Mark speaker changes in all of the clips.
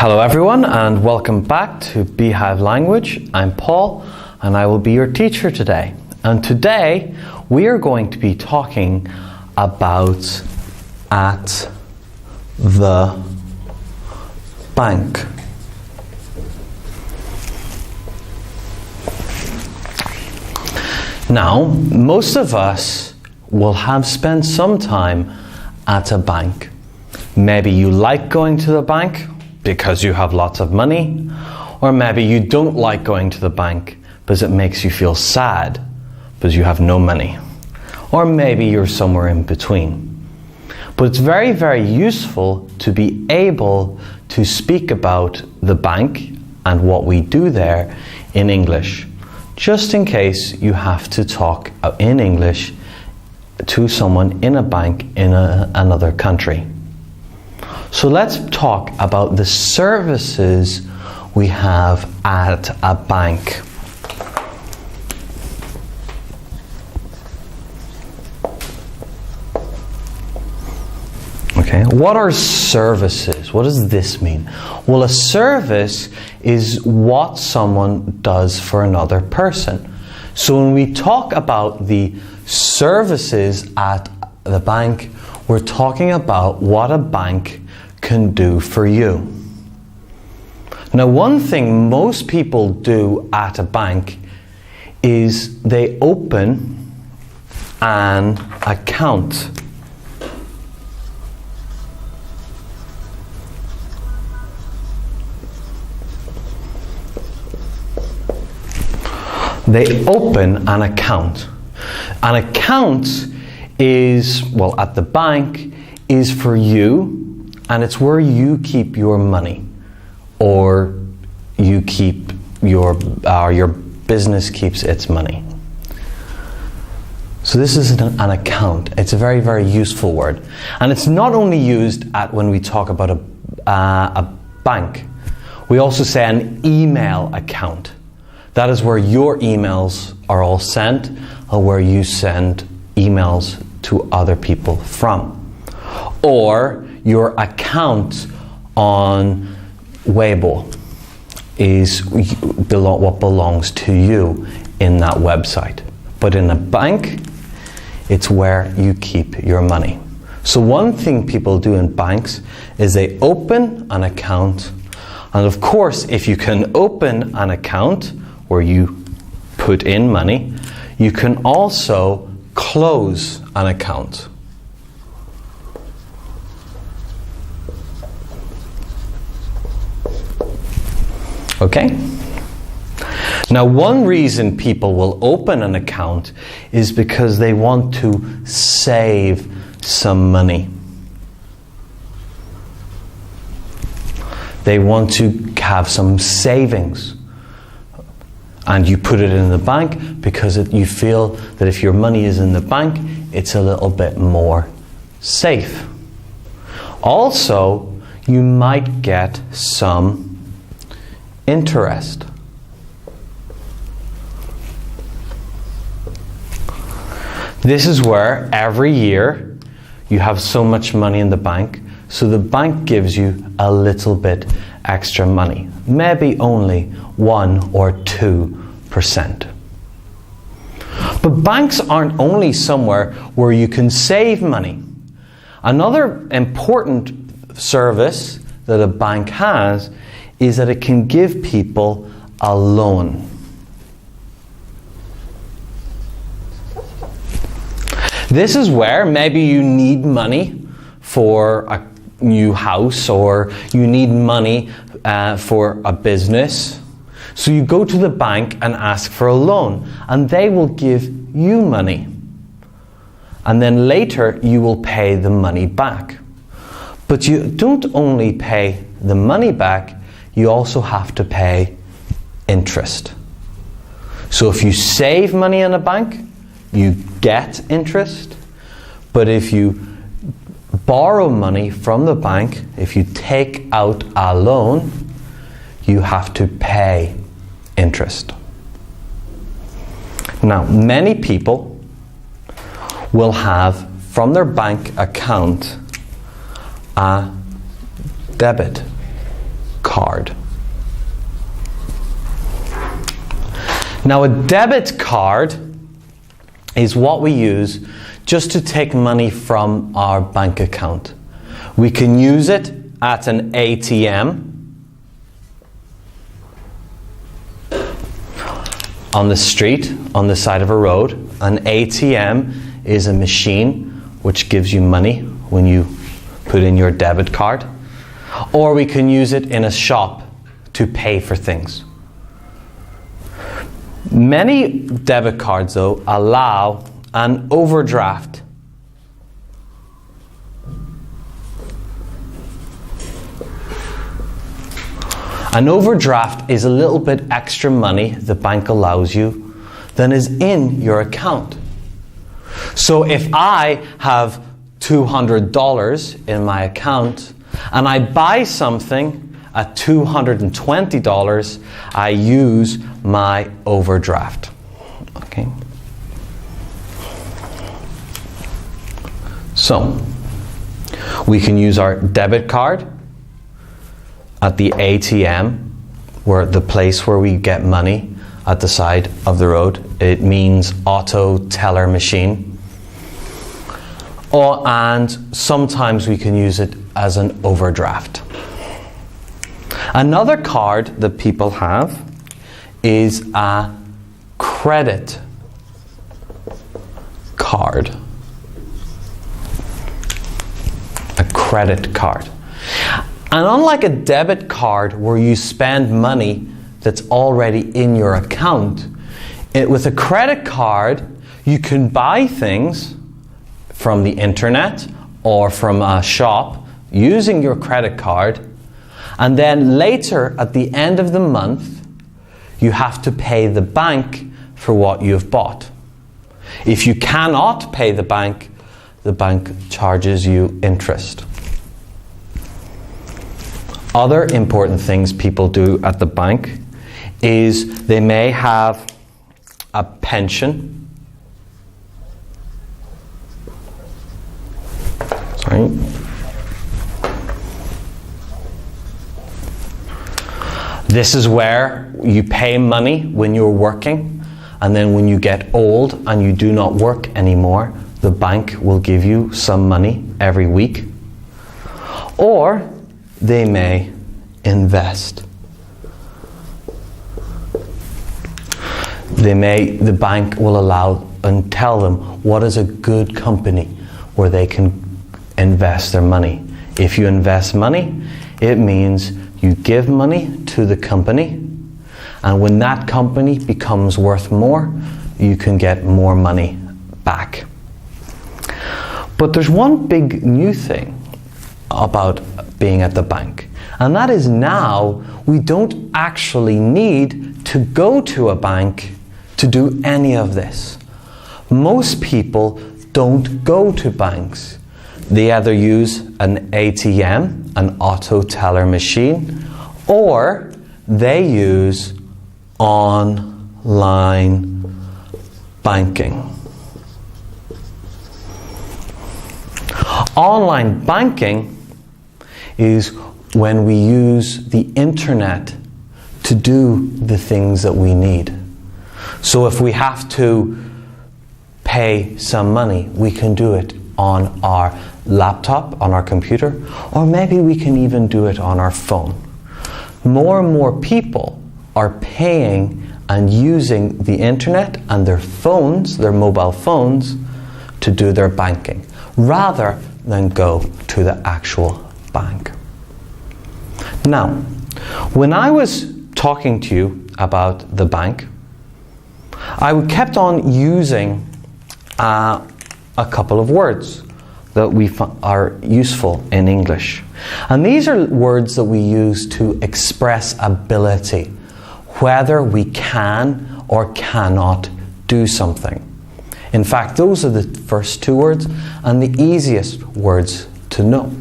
Speaker 1: Hello everyone and welcome back to BeeHive Language. I'm Paul and I will be your teacher today. And today we are going to be talking about at the bank. Now, most of us will have spent some time at a bank. Maybe you like going to the bank because you have lots of money, or maybe you don't like going to the bank because it makes you feel sad because you have no money, or maybe you're somewhere in between. But it's very, very useful to be able to speak about the bank and what we do there in English, just in case you have to talk in English to someone in a bank in another country. So let's talk about the services we have at a bank. Okay, what are services? What does this mean? Well, a service is what someone does for another person. So when we talk about the services at the bank, we're talking about what a bank can do for you. Now, one thing most people do at a bank is they open an account. They open an account. An account is, well, at the bank, is for you, and it's where you keep your money, or you keep your business keeps its money. So this is an account. It's a very, very useful word, and it's not only used when we talk about a bank. We also say an email account. That is where your emails are all sent, or where you send emails to other people from. Or your account on Weibo is what belongs to you in that website. But in a bank, it's where you keep your money. So one thing people do in banks is they open an account. And of course, if you can open an account where you put in money, you can also close an account. Okay? Now, one reason people will open an account is because they want to save some money. They want to have some savings. And you put it in the bank because you feel that if your money is in the bank, it's a little bit more safe. Also, you might get some interest. This is where every year you have so much money in the bank, so the bank gives you a little bit extra money, maybe only 1 or 2%. But banks aren't only somewhere where you can save money. Another important service that a bank has is that it can give people a loan. This is where maybe you need money for a new house, or you need money for a business. So you go to the bank and ask for a loan, and they will give you money. And then later you will pay the money back. But you don't only pay the money back, you also have to pay interest. So if you save money in a bank, you get interest. But if you borrow money from the bank, if you take out a loan, you have to pay interest. Now, many people will have from their bank account a debit card. Now, a debit card is what we use just to take money from our bank account. We can use it at an ATM, on the street, on the side of a road. An ATM is a machine which gives you money when you put in your debit card. Or we can use it in a shop to pay for things. Many debit cards, though, allow an overdraft. An overdraft is a little bit extra money the bank allows you than is in your account. So if I have $200 in my account and I buy something at $220, I use my overdraft. Okay. So we can use our debit card at the ATM, where the place where we get money at the side of the road. It means auto teller machine. And sometimes we can use it as an overdraft. Another card that people have is a credit card. A credit card. And unlike a debit card where you spend money that's already in your account, with a credit card you can buy things from the internet or from a shop using your credit card, and then later at the end of the month you have to pay the bank for what you've bought. If you cannot pay the bank charges you interest. Other important things people do at the bank is they may have a pension. Sorry. This is where you pay money when you're working, and then when you get old and you do not work anymore, the bank will give you some money every week. Or they may invest. The bank will allow and tell them what is a good company where they can invest their money. If you invest money, it means you give money to the company, and when that company becomes worth more, you can get more money back. But there's one big new thing about being at the bank, and that is now we don't actually need to go to a bank to do any of this. Most people don't go to banks. They either use an ATM, an auto teller machine, or they use online banking. Online banking is when we use the internet to do the things that we need. So if we have to pay some money, we can do it on our laptop, on our computer, or maybe we can even do it on our phone. More and more people are paying and using the internet and their phones, their mobile phones, to do their banking, rather than go to the actual bank. Now, when I was talking to you about the bank, I kept on using a couple of words that are useful in English. And these are words that we use to express ability, whether we can or cannot do something. In fact, those are the first two words and the easiest words to know.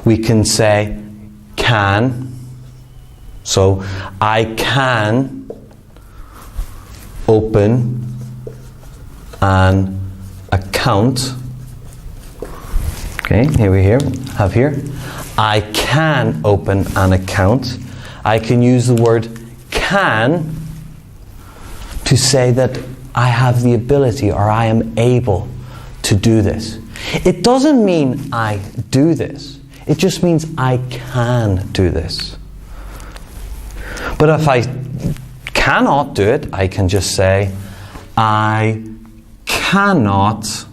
Speaker 1: We can say can. So I can open an account. Okay, here we have here. I can open an account. I can use the word can to say that I have the ability or I am able to do this. It doesn't mean I do this. It just means I can do this. But if I cannot do it, I can just say, I cannot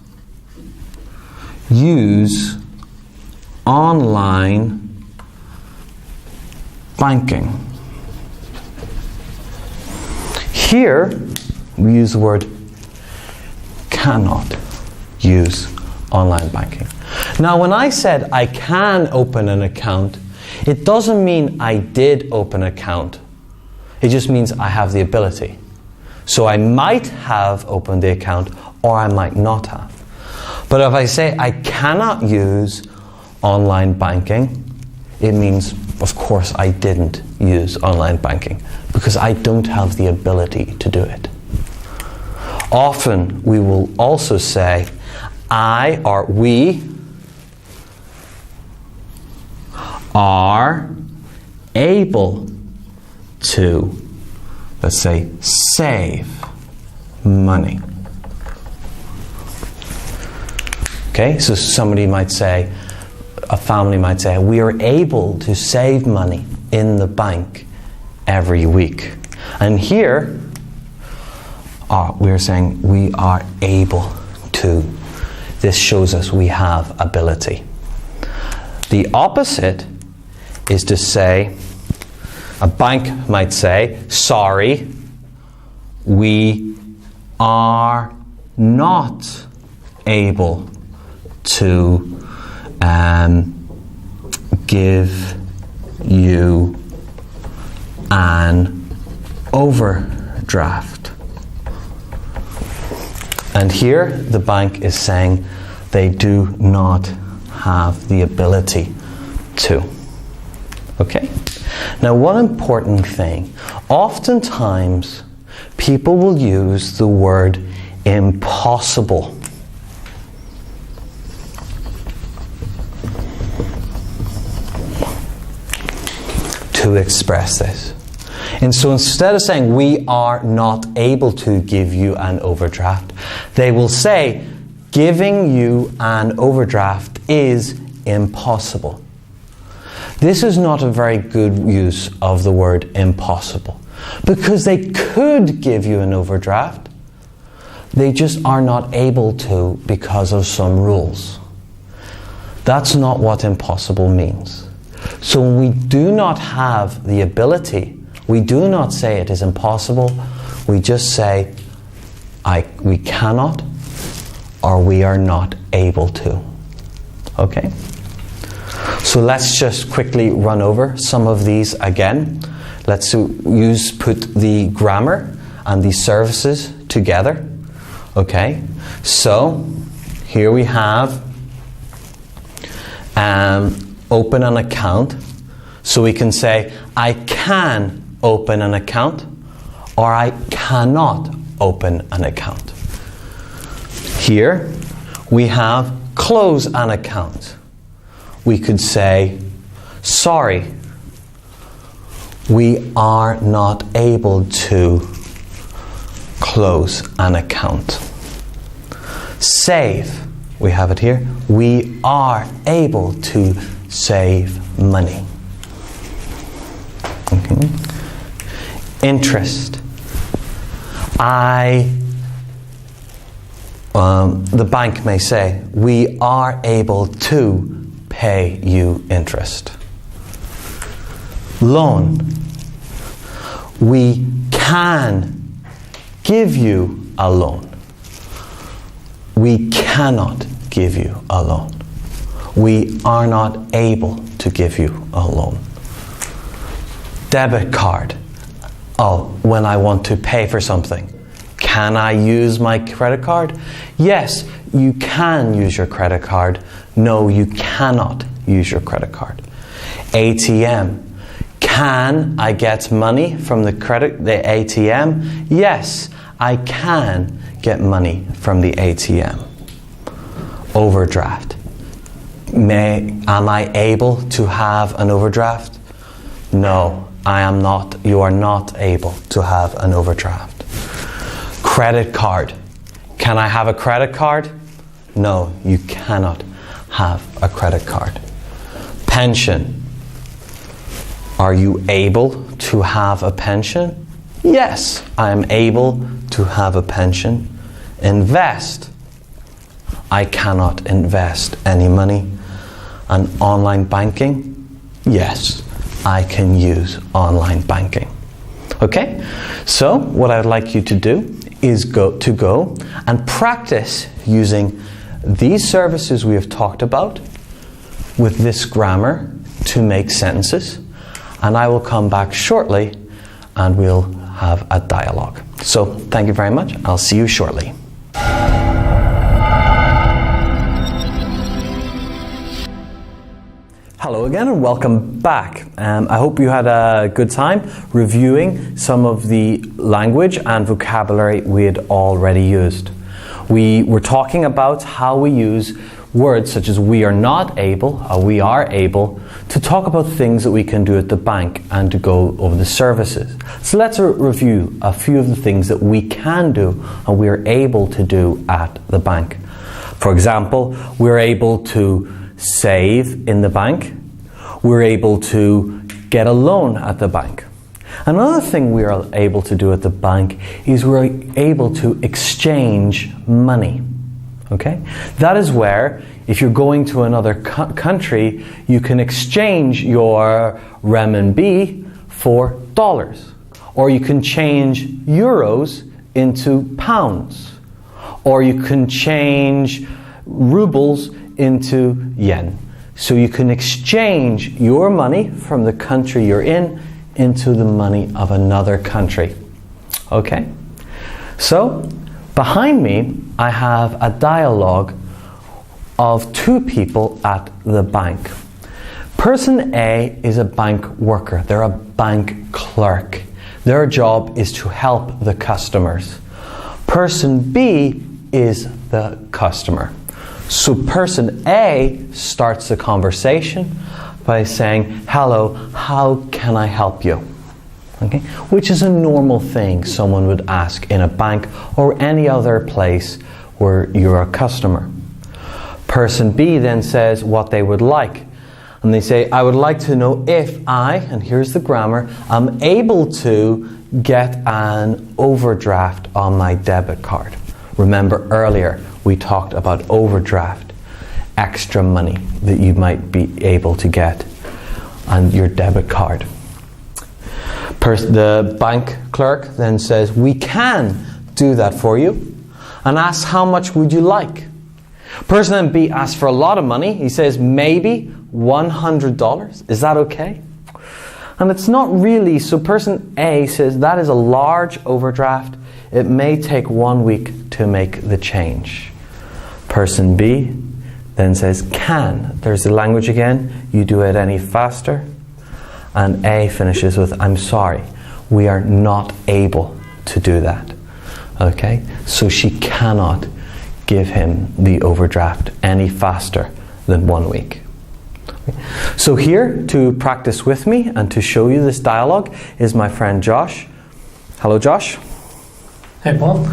Speaker 1: use online banking. Here, we use the word cannot use online banking. Now, when I said I can open an account, it doesn't mean I did open an account. It just means I have the ability. So I might have opened the account or I might not have. But if I say I cannot use online banking, it means, of course, I didn't use online banking because I don't have the ability to do it. Often we will also say I or we are able to, let's say, save money. Okay, so somebody might say, a family might say, we are able to save money in the bank every week. And here, we're saying we are able to. This shows us we have ability. The opposite is to say, a bank might say, sorry, we are not able to give you an overdraft. And here the bank is saying they do not have the ability to. Okay? Now, one important thing, oftentimes people will use the word impossible. To express this. And so instead of saying we are not able to give you an overdraft, they will say giving you an overdraft is impossible. This is not a very good use of the word impossible because they could give you an overdraft. They just are not able to because of some rules. That's not what impossible means. So when we do not have the ability, we do not say it is impossible. We just say we cannot or we are not able to. Okay? So let's just quickly run over some of these again. Let's put the grammar and the services together. Okay? So here we have open an account. So we can say I can open an account or I cannot open an account. Here we have close an account. We could say, sorry, we are not able to close an account. Save, we have it here. We are able to save money. Okay. Interest. The bank may say, we are able to pay you interest. Loan. We can give you a loan. We cannot give you a loan. We are not able to give you a loan. Debit card. When I want to pay for something. Can I use my credit card? Yes, you can use your credit card. No, you cannot use your credit card. ATM. Can I get money from the ATM? Yes, I can get money from the ATM. Overdraft. Am I able to have an overdraft? No, I am not. You are not able to have an overdraft. Credit card. Can I have a credit card? No, you cannot have a credit card. Pension. Are you able to have a pension? Yes, I am able to have a pension. Invest. I cannot invest any money. And online banking? Yes, I can use online banking. Okay, so what I'd like you to do is go and practice using these services we have talked about with this grammar to make sentences, and I will come back shortly and we'll have a dialogue. So thank you very much. I'll see you shortly. Hello again and welcome back. I hope you had a good time reviewing some of the language and vocabulary we had already used. We were talking about how we use words such as we are not able or we are able to talk about things that we can do at the bank and to go over the services. So let's review a few of the things that we can do and we are able to do at the bank. For example, we're able to save in the bank. We're able to get a loan at the bank. Another thing we are able to do at the bank is we're able to exchange money. Okay? That is where, if you're going to another country, you can exchange your renminbi for dollars. Or you can change euros into pounds. Or you can change rubles into yen. So you can exchange your money from the country you're in into the money of another country. Okay? So, behind me, I have a dialogue of two people at the bank. Person A is a bank worker. They're a bank clerk. Their job is to help the customers. Person B is the customer. So person A starts the conversation by saying, "Hello, how can I help you?" Okay? Which is a normal thing someone would ask in a bank or any other place where you're a customer. Person B then says what they would like. And they say, "I would like to know if I," and here's the grammar, "am able to get an overdraft on my debit card." Remember earlier, we talked about overdraft, extra money that you might be able to get on your debit card. The bank clerk then says, "We can do that for you," and asks, "How much would you like?" Person B asks for a lot of money. He says, "Maybe $100. Is that okay?" And it's not really, so person A says, "That is a large overdraft. It may take 1 week to make the change." Person B then says, "Can." There's the language again. You do it any faster. And A finishes with, "I'm sorry, we are not able to do that." Okay? So she cannot give him the overdraft any faster than 1 week. So here to practice with me and to show you this dialogue is my friend Josh. Hello, Josh.
Speaker 2: Hey, Paul.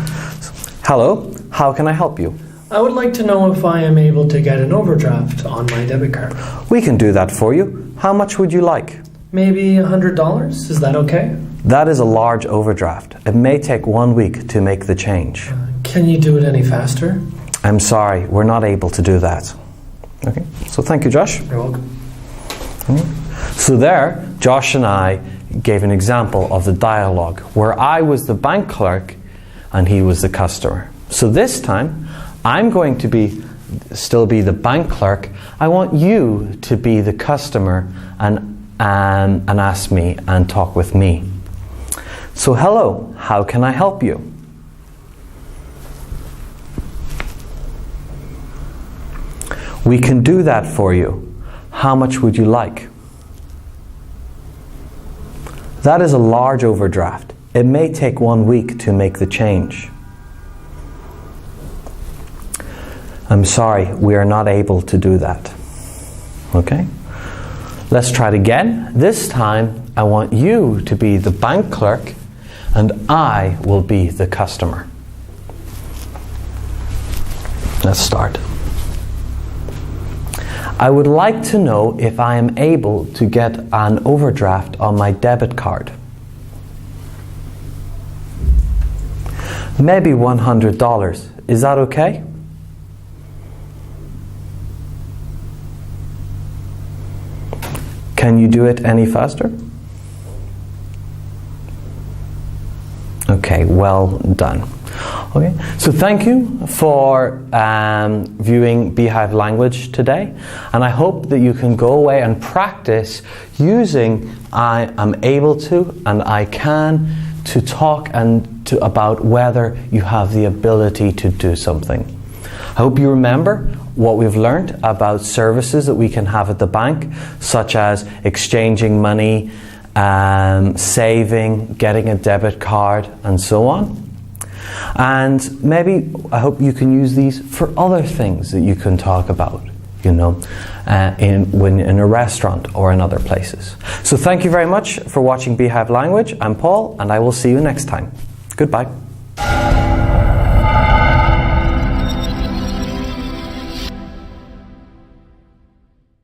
Speaker 1: Hello, how can I help you?
Speaker 2: I would like to know if I am able to get an overdraft on my debit card.
Speaker 1: We can do that for you. How much would you like?
Speaker 2: Maybe $100? Is that okay?
Speaker 1: That is a large overdraft. It may take 1 week to make the change.
Speaker 2: Can you do it any faster?
Speaker 1: I'm sorry, we're not able to do that. Okay, so thank you, Josh.
Speaker 2: You're welcome.
Speaker 1: So there, Josh and I gave an example of the dialogue where I was the bank clerk and he was the customer. So this time, I'm going to still be the bank clerk. I want you to be the customer and ask me and talk with me. So hello, how can I help you? We can do that for you. How much would you like? That is a large overdraft. It may take 1 week to make the change. I'm sorry, we are not able to do that. Okay? Let's try it again. This time, I want you to be the bank clerk and I will be the customer. Let's start. I would like to know if I am able to get an overdraft on my debit card. Maybe $100. Is that okay? Can you do it any faster? Okay, well done. Okay, so thank you for viewing BeeHive language today, and I hope that you can go away and practice using I am able to and I can to talk about whether you have the ability to do something. I hope you remember what we've learned about services that we can have at the bank, such as exchanging money, saving, getting a debit card, and so on. And maybe I hope you can use these for other things that you can talk about, you know, in a restaurant or in other places. So thank you very much for watching BeeHive Language. I'm Paul, and I will see you next time. Goodbye.